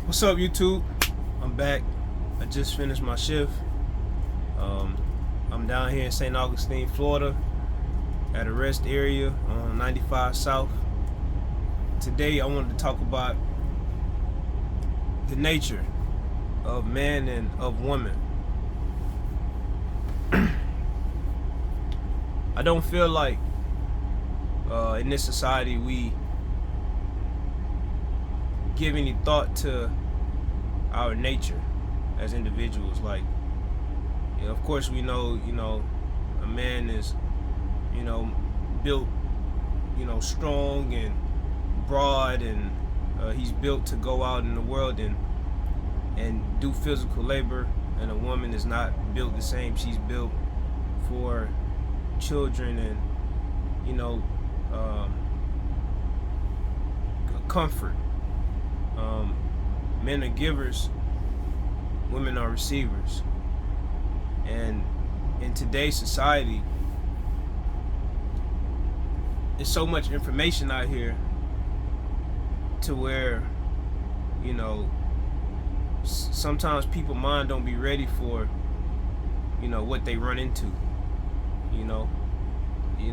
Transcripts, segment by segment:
What's up, YouTube? I'm back. I just finished my shift. I'm down here in St. Augustine, Florida, at a rest area on 95 South. Today, I wanted to talk about the nature of man and of woman. I don't feel like in this society we give any thought to our nature as individuals. Like, of course we know, a man is, built, strong and broad, and he's built to go out in the world and do physical labor, and a woman is not built the same. She's built for children and, comfort. Men are givers, women are receivers. And in today's society, there's so much information out here to where, sometimes people's mind don't be ready for, what they run into.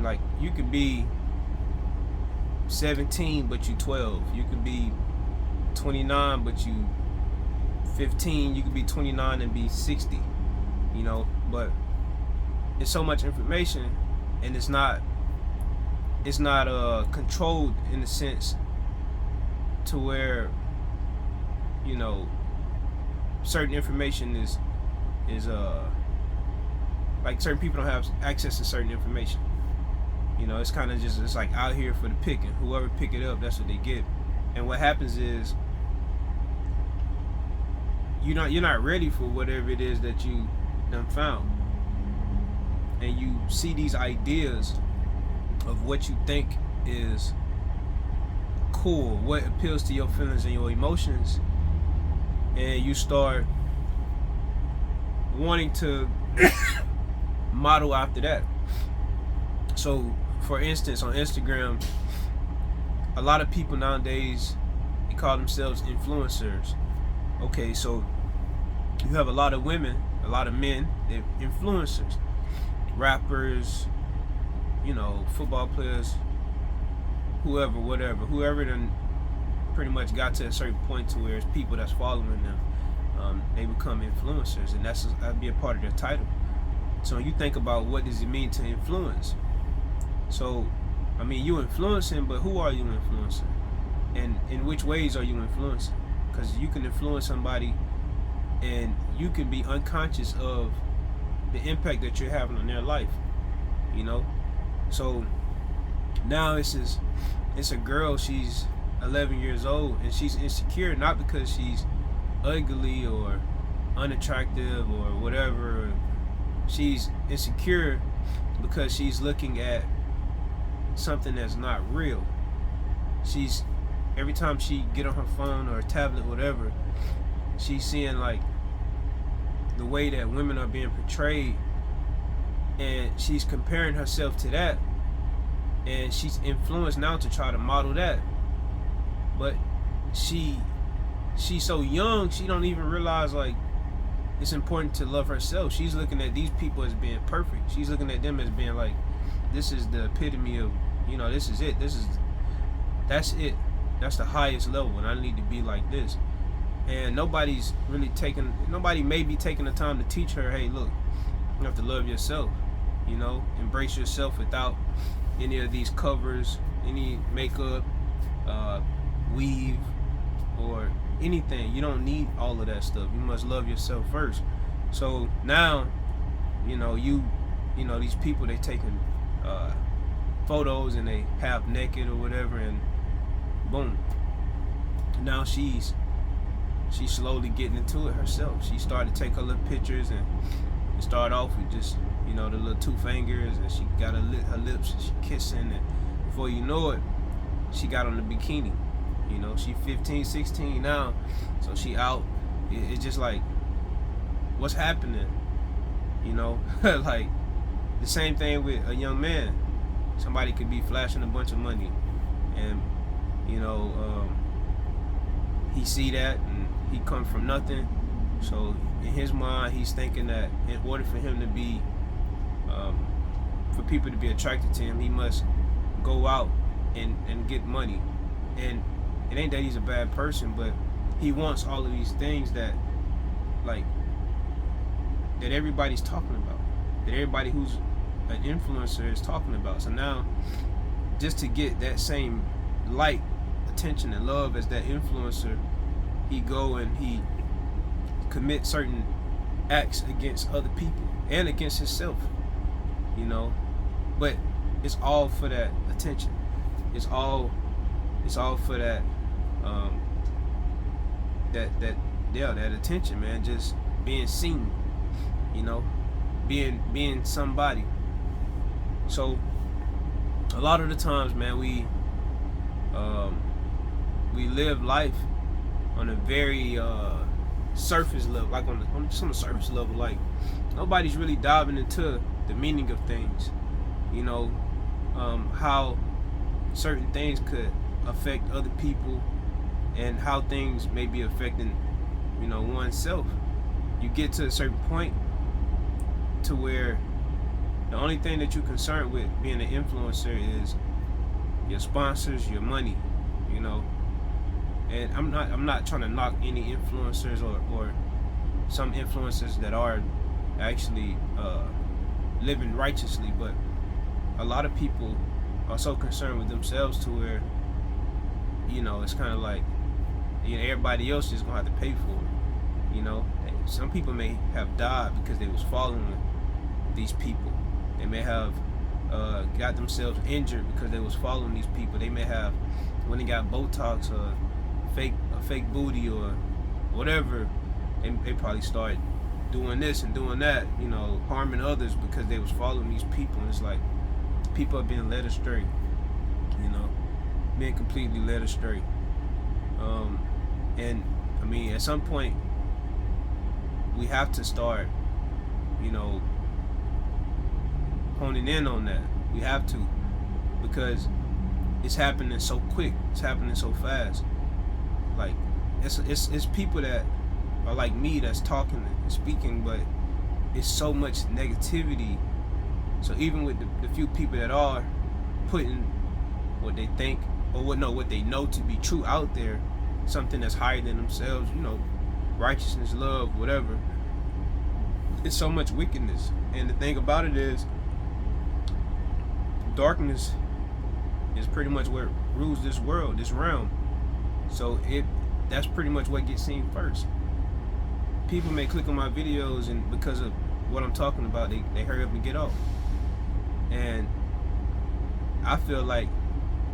Like, you could be 17 but you 12. You could be 29 but you 15. You could be 29 and be 60. But it's so much information, and it's not controlled in a sense to where certain information is like, certain people don't have access to certain information. It's kind of just, it's like out here for the picking. Whoever pick it up, that's what they get. And what happens is you're not ready for whatever it is that you done found. And you see these ideas of what you think is cool, what appeals to your feelings and your emotions, and you start wanting to model after that. So, for instance, on Instagram, a lot of people nowadays, they call themselves influencers. Okay, so you have a lot of women, a lot of men, they're influencers, rappers, football players, whoever done pretty much got to a certain point to where it's people that's following them, they become influencers, and that'd be a part of their title. So you think about, what does it mean to influence? So, you influencing, but who are you influencing? And in which ways are you influencing? Because you can influence somebody and you can be unconscious of the impact that you're having on their life. So now it's a girl, she's 11 years old, and she's insecure, not because she's ugly or unattractive or whatever. She's insecure because she's looking at something that's not real. Every time she get on her phone or tablet, whatever, she's seeing like the way that women are being portrayed, and she's comparing herself to that, and she's influenced now to try to model that. But she's so young, she don't even realize, like, it's important to love herself. She's looking at these people as being perfect. She's looking at them as being like, this is the epitome of, this is it. That's it. That's the highest level, and I need to be like this. And nobody may be taking the time to teach her, hey, look, you have to love yourself. Embrace yourself without any of these covers, any makeup, weave, or anything. You don't need all of that stuff. You must love yourself first. So now, these people, they taking photos and they half naked or whatever, and boom. Now she's slowly getting into it herself. She started to take her little pictures, and it started off with just, the little two fingers, and she got her lips, and she kissing, and before you know it, she got on the bikini. She 15, 16 now, so she out. It's just like, what's happening? Like, the same thing with a young man. Somebody could be flashing a bunch of money, and he see that, and he come from nothing. So in his mind, he's thinking that in order for him to be, for people to be attracted to him, he must go out and get money. And it ain't that he's a bad person, but he wants all of these things that, like, that everybody's talking about, that everybody who's an influencer is talking about. So now, just to get that same light, attention, and love as that influencer, he go and he commit certain acts against other people and against himself, you know. But it's all for that attention. It's all for that that attention, man. Just being seen, you know, being somebody. So a lot of the times, man, we live life on a very surface level, like on some surface level. Like, nobody's really diving into the meaning of things, you know, how certain things could affect other people and how things may be affecting, you know, oneself. You get to a certain point to where the only thing that you're concerned with being an influencer is your sponsors, your money, you know. And I'm not trying to knock any influencers or some influencers that are actually living righteously, but a lot of people are so concerned with themselves to where, you know, it's kind of like, you know, everybody else is gonna have to pay for it. You know, some people may have died because they was following these people. They may have got themselves injured because they was following these people. They may have, when they got Botox or a fake booty or whatever, they probably started doing this and doing that, you know, harming others because they was following these people. And it's like, people are being led astray, you know, being completely led astray. And I mean, at some point, we have to start, you know, honing in on that. We have to, because it's happening so quick. It's happening so fast. Like, it's people that are like me that's talking and speaking, but it's so much negativity. So even with the few people that are putting what they think or what they know to be true out there, something that's higher than themselves, you know, righteousness, love, whatever, it's so much wickedness. And the thing about it is, darkness is pretty much what rules this world, this realm. So that's pretty much what gets seen first. People may click on my videos, and because of what I'm talking about, they hurry up and get off. And I feel like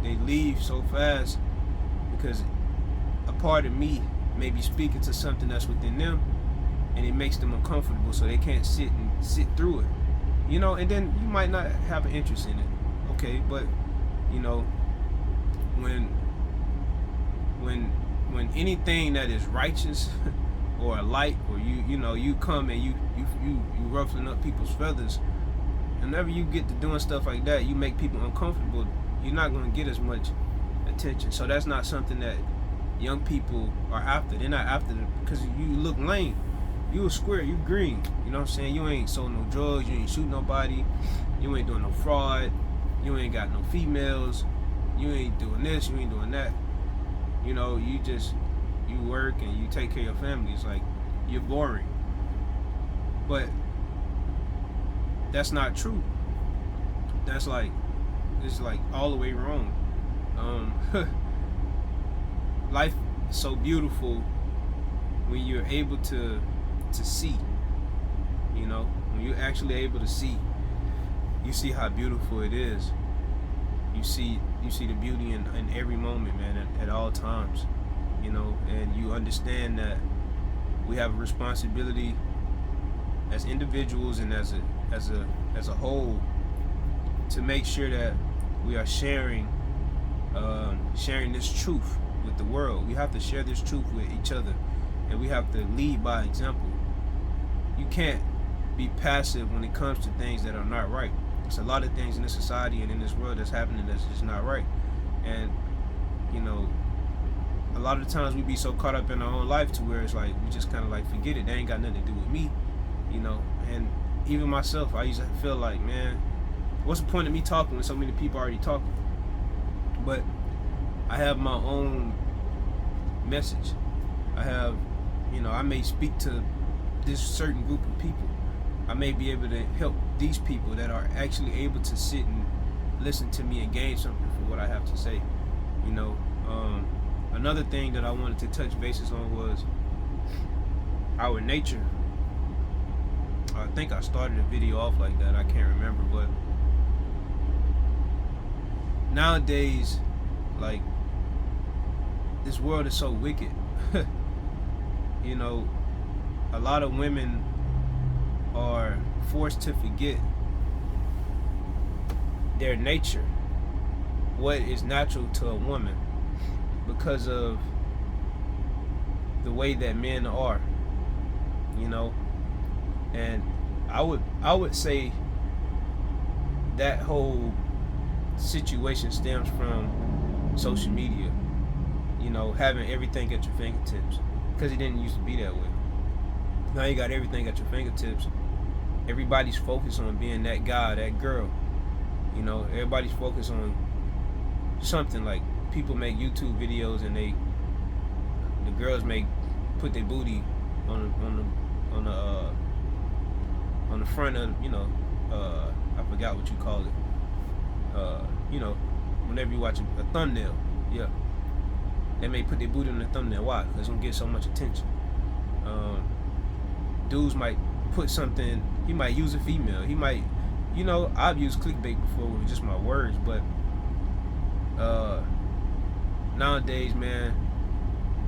they leave so fast because a part of me may be speaking to something that's within them, and it makes them uncomfortable, so they can't sit through it, you know. And then you might not have an interest in it, okay, but you know, when anything that is righteous or a light, or you know, you come and you ruffling up people's feathers, whenever you get to doing stuff like that, you make people uncomfortable, you're not going to get as much attention. So that's not something that young people are after. They're not after it because you look lame. You a square, you green. You know what I'm saying? You ain't sold no drugs, you ain't shoot nobody, you ain't doing no fraud, you ain't got no females, you ain't doing this, you ain't doing that. You know, you work and you take care of your family. It's like, you're boring. But that's not true. That's like, it's like all the way wrong. Life is so beautiful when you're able to see. You know, when you're actually able to see, you see how beautiful it is. You see the beauty in every moment, man, at all times. You know, and you understand that we have a responsibility as individuals and as a whole to make sure that we are sharing this truth with the world. We have to share this truth with each other, and we have to lead by example. You can't be passive when it comes to things that are not right. There's a lot of things in this society and in this world that's happening that's just not right. And you know, a a lot of the times we be so caught up in our own life to where it's like we just kind of like forget it. They ain't got nothing to do with me, you know. And even myself, I used to feel like, man, what's the point of me talking when so many people already talking? But I have my own message. I have, you know, I may speak to this certain group of people. I may be able to help these people that are actually able to sit and listen to me and gain something for what I have to say, you know. Another thing that I wanted to touch bases on was our nature. I think I started a video off like that, I can't remember, but nowadays, like, this world is so wicked. You know, a lot of women are forced to forget their nature, what is natural to a woman, because of the way that men are, you know. And I would say that whole situation stems from social media, you know, having everything at your fingertips, because it didn't used to be that way. Now you got everything at your fingertips. Everybody's focused on being that guy, that girl, you know. Everybody's focused on something. Like, people make YouTube videos and the girls put their booty on the front of, you know, I forgot what you call it. You know, whenever you watch a thumbnail, yeah, they may put their booty on the thumbnail. Why? Because it's gonna get so much attention. Dudes might put something. He might use a female. He might, you know, I've used clickbait before with just my words, but nowadays, man,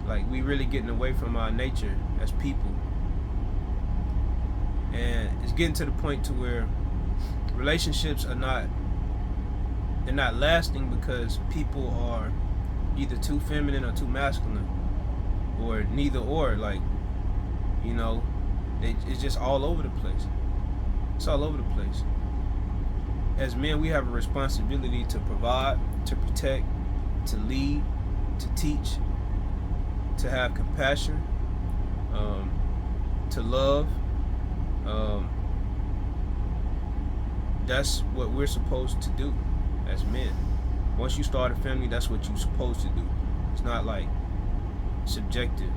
like, we really getting away from our nature as people, and it's getting to the point to where relationships are not lasting because people are either too feminine or too masculine, or neither or. Like, you know, it's just all over the place. It's all over the place. As men, we have a responsibility to provide, to protect, to lead, to teach, to have compassion, to love. That's what we're supposed to do as men. Once you start a family, that's what you're supposed to do. It's not like subjective.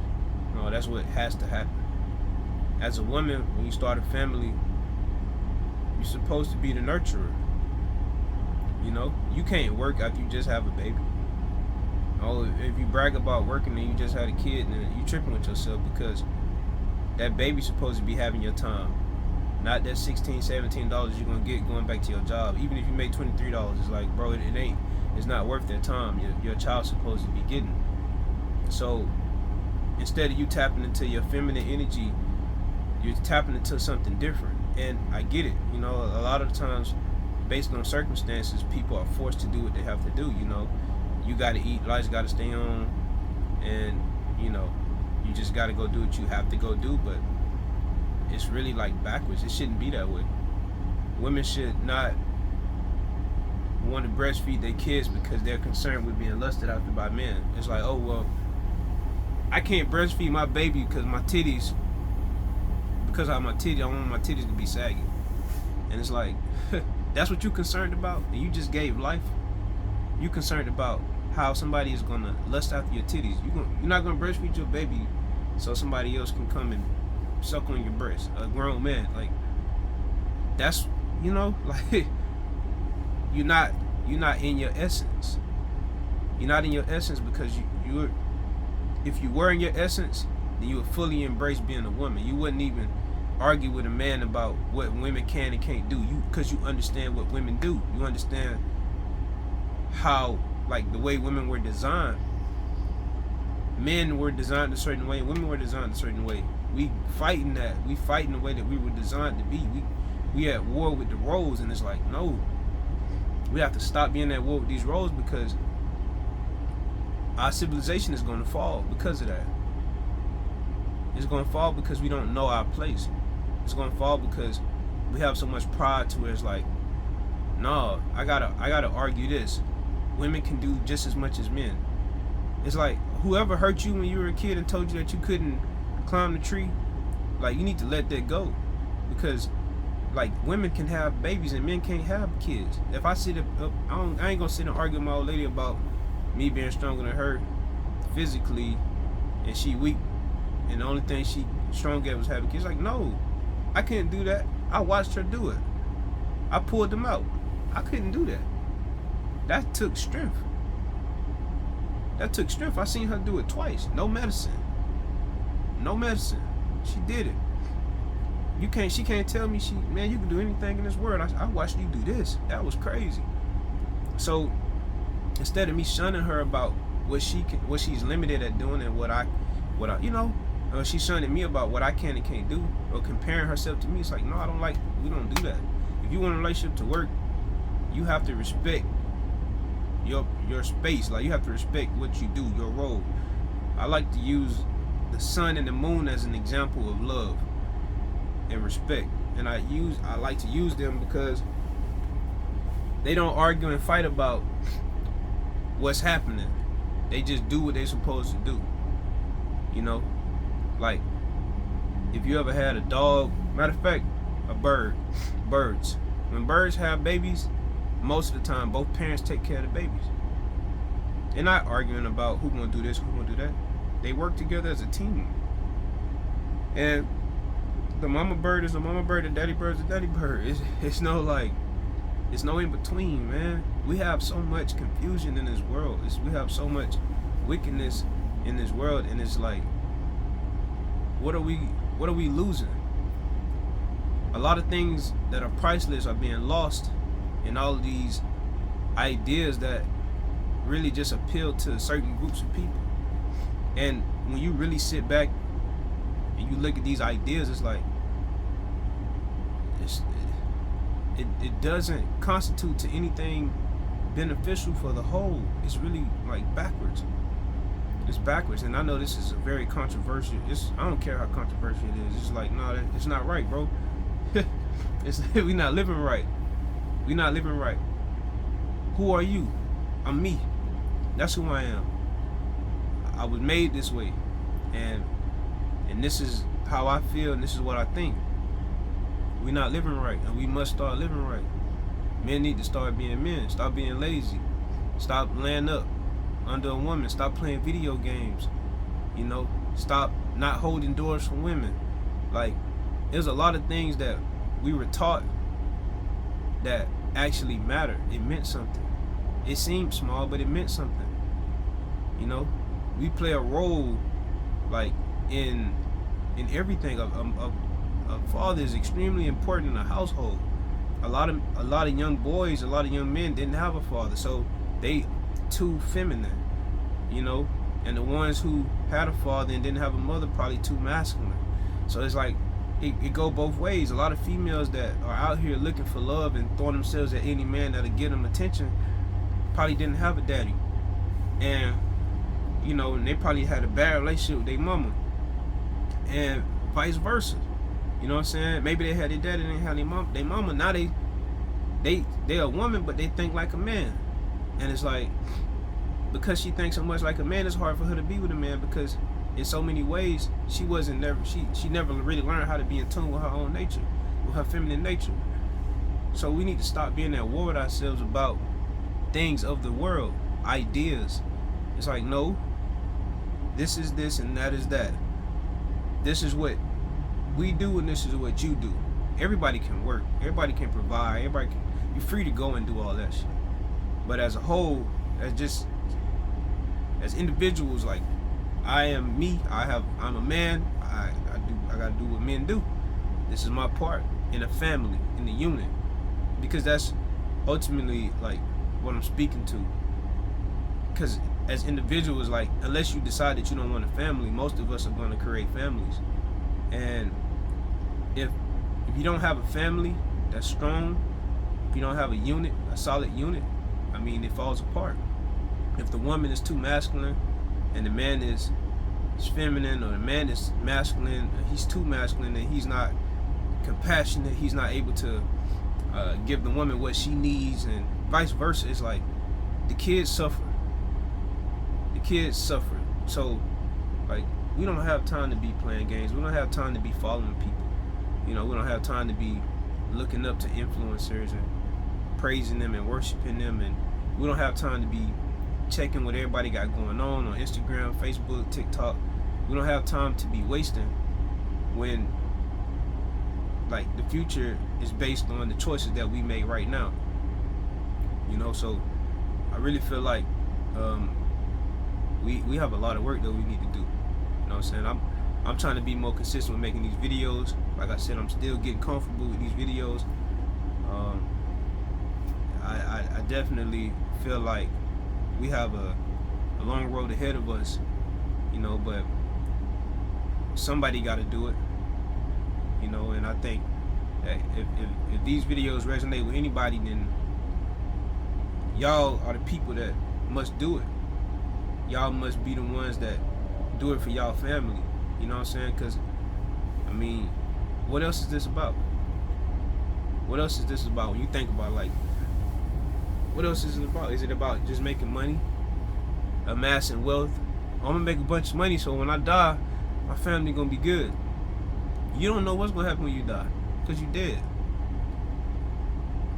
No, that's what has to happen. As a woman, when you start a family, you're supposed to be the nurturer. You know, you can't work after you just have a baby. Oh, if you brag about working and you just had a kid, then you tripping with yourself, because that baby's supposed to be having your time, not that $16, $17 you're gonna get going back to your job. Even if you make $23, it's like, bro, it ain't. It's not worth that time your child's supposed to be getting. So instead of you tapping into your feminine energy, you're tapping into something different. And I get it. You know, a lot of the times, based on circumstances, people are forced to do what they have to do. You know, you got to eat, lights got to stay on, and, you know, you just got to go do what you have to go do. But it's really like backwards. It shouldn't be that way. Women should not want to breastfeed their kids because they're concerned with being lusted after by men. It's like, oh, well, I can't breastfeed my baby because I have my titties, I want my titties to be saggy. And it's like, that's what you're concerned about? And you just gave life? You concerned about how somebody is going to lust after your titties? You're not going to breastfeed your baby so somebody else can come and suck on your breast, a grown man. Like, that's, you know, like, you're not in your essence. You're not in your essence, because you're, if you were in your essence, then you would fully embrace being a woman. You wouldn't even argue with a man about what women can and can't do, because you understand what women do. You understand how, like, the way women were designed. Men were designed a certain way, women were designed a certain way. We fighting that. We fighting the way that we were designed to be. We at war with the roles, and it's like, no, we have to stop being at war with these roles, because our civilization is going to fall because of that. It's going to fall because we don't know our place. It's going to fall because we have so much pride to where it's like, no, I gotta argue this. Women can do just as much as men. It's like, whoever hurt you when you were a kid and told you that you couldn't climb the tree, like, you need to let that go, because like, women can have babies and men can't have kids. If I sit up, I ain't gonna sit and argue with my old lady about me being stronger than her physically and she weak and the only thing she strong at was having kids. Like, no, I couldn't do that. I watched her do it. I pulled them out. I couldn't do that. That took strength. That took strength. I seen her do it twice. No medicine. No medicine. She did it. She can't tell me man, you can do anything in this world. I watched you do this. That was crazy. So instead of me shunning her about what she's limited at doing and what I she's shunning me about what I can and can't do, or comparing herself to me. It's like, no, we don't do that. If you want a relationship to work, you have to respect your space. Like, you have to respect what you do, your role. I like to use the sun and the moon as an example of love and respect, and I like to use them because they don't argue and fight about what's happening. They just do what they're supposed to do. You know, like, if you ever had a dog, matter of fact, birds. When birds have babies, most of the time both parents take care of the babies. They're not arguing about who's gonna do this, who's gonna do that. They work together as a team. And the mama bird is the mama bird, the daddy bird is the daddy bird. It's no in between, man. We have so much confusion in this world. We have so much wickedness in this world, and it's like, what are we losing? A lot of things that are priceless are being lost in all of these ideas that really just appeal to certain groups of people. And when you really sit back and you look at these ideas, it's like, it doesn't constitute to anything beneficial for the whole. It's really like backwards. It's backwards. And I know this is a very controversial, I don't care how controversial it is. It's like, no, it's not right, bro. We not living right. We not living right. Who are you? I'm me. That's who I am. I was made this way, and this is how I feel, and this is what I think. We not living right, and we must start living right. Men need to start being men. Stop being lazy. Stop laying up under a woman. Stop playing video games. You know, stop not holding doors for women. Like, there's a lot of things that we were taught that actually mattered. It meant something. It seemed small, but it meant something. You know, we play a role, like, in everything. A father is extremely important in a household. A lot of young boys, a lot of young men didn't have a father, so they too feminine, you know. And the ones who had a father and didn't have a mother probably too masculine. So it's like, it go both ways. A lot of females that are out here looking for love and throwing themselves at any man that'll give them attention probably didn't have a daddy, and you know, and they probably had a bad relationship with their mama, and vice versa. You know what I'm saying? Maybe they had their daddy and they had their mama. Now they a woman, but they think like a man, and it's like, because she thinks so much like a man, it's hard for her to be with a man, because in so many ways she never really learned how to be in tune with her own nature, with her feminine nature. So we need to stop being at war with ourselves about things of the world, ideas. It's like, no, this is this and that is that. This is what we do and this is what you do. Everybody can work. Everybody can provide. You're free to go and do all that shit. But as a whole, as individuals, like, I am me. I'm a man. I gotta do what men do. This is my part in a family, in the unit, because that's ultimately like what I'm speaking to. Because as individuals, like, unless you decide that you don't want a family, most of us are going to create families. And if you don't have a family that's strong, if you don't have a unit, a solid unit, I mean, it falls apart. If the woman is too masculine and the man is feminine, or the man is masculine, he's too masculine and he's not compassionate, he's not able to give the woman what she needs, and vice versa, it's like the kids suffer. So, like, we don't have time to be playing games. We don't have time to be following people. You know, we don't have time to be looking up to influencers and praising them and worshiping them, and we don't have time to be checking what everybody got going on Instagram, Facebook, TikTok. We don't have time to be wasting when, like, the future is based on the choices that we make right now. You know, so I really feel like we have a lot of work that we need to do. You know what I'm saying? I'm trying to be more consistent with making these videos. Like I said, I'm still getting comfortable with these videos. I definitely feel like we have a long road ahead of us, you know, but somebody got to do it, you know, and I think that if these videos resonate with anybody, then y'all are the people that must do it. Y'all must be the ones that do it for y'all family, you know what I'm saying? Because, I mean, what else is this about? What else is this about when you think about, like, what else is it about? Is it about just making money, amassing wealth? I'm gonna make a bunch of money so when I die, my family gonna be good. You don't know what's gonna happen when you die, because you dead.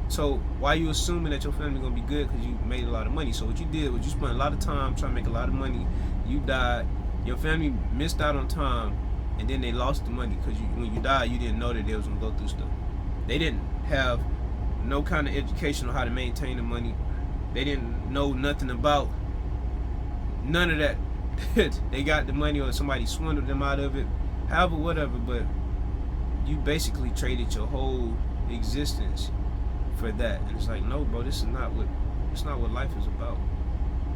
So why are you assuming that your family gonna be good because you made a lot of money? So what you did was you spent a lot of time trying to make a lot of money. You died. Your family missed out on time, and then they lost the money because when you died, you didn't know that they was gonna go through stuff. They didn't have no kind of education on how to maintain the money. They didn't know nothing about none of that. They got the money or somebody swindled them out of it. However, whatever, but you basically traded your whole existence for that. And it's like, no, bro, it's not what life is about.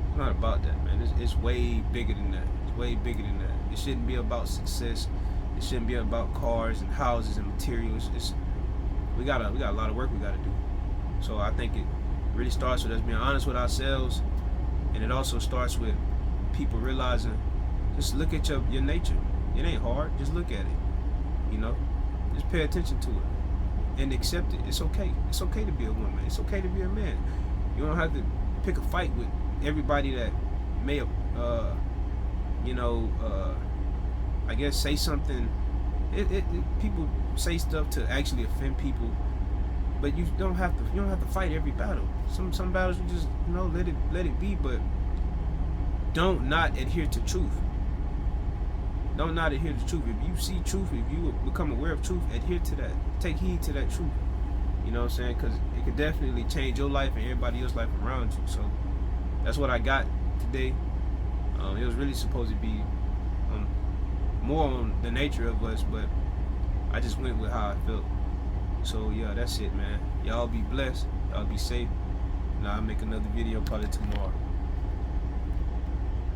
It's not about that, man. It's way bigger than that. It's way bigger than that. It shouldn't be about success. It shouldn't be about cars and houses and materials. We got a lot of work we got to do. So I think it really starts with us being honest with ourselves, and it also starts with people realizing, just look at your nature. It ain't hard. Just look at it. You know, just pay attention to it and accept it. It's okay. It's okay to be a woman. It's okay to be a man. You don't have to pick a fight with everybody that may, I guess say something. People say stuff to actually offend people, but you don't have to fight every battle. Some battles you just let it be, but don't not adhere to truth. Don't not adhere to truth. If you see truth, if you become aware of truth, adhere to that. Take heed to that truth. You know what I'm saying? Because it could definitely change your life and everybody else's life around you. So that's what I got today. It was really supposed to be more on the nature of us, but I just went with how I felt. So yeah, that's it, man. Y'all be blessed. Y'all be safe. And I'll make another video probably tomorrow.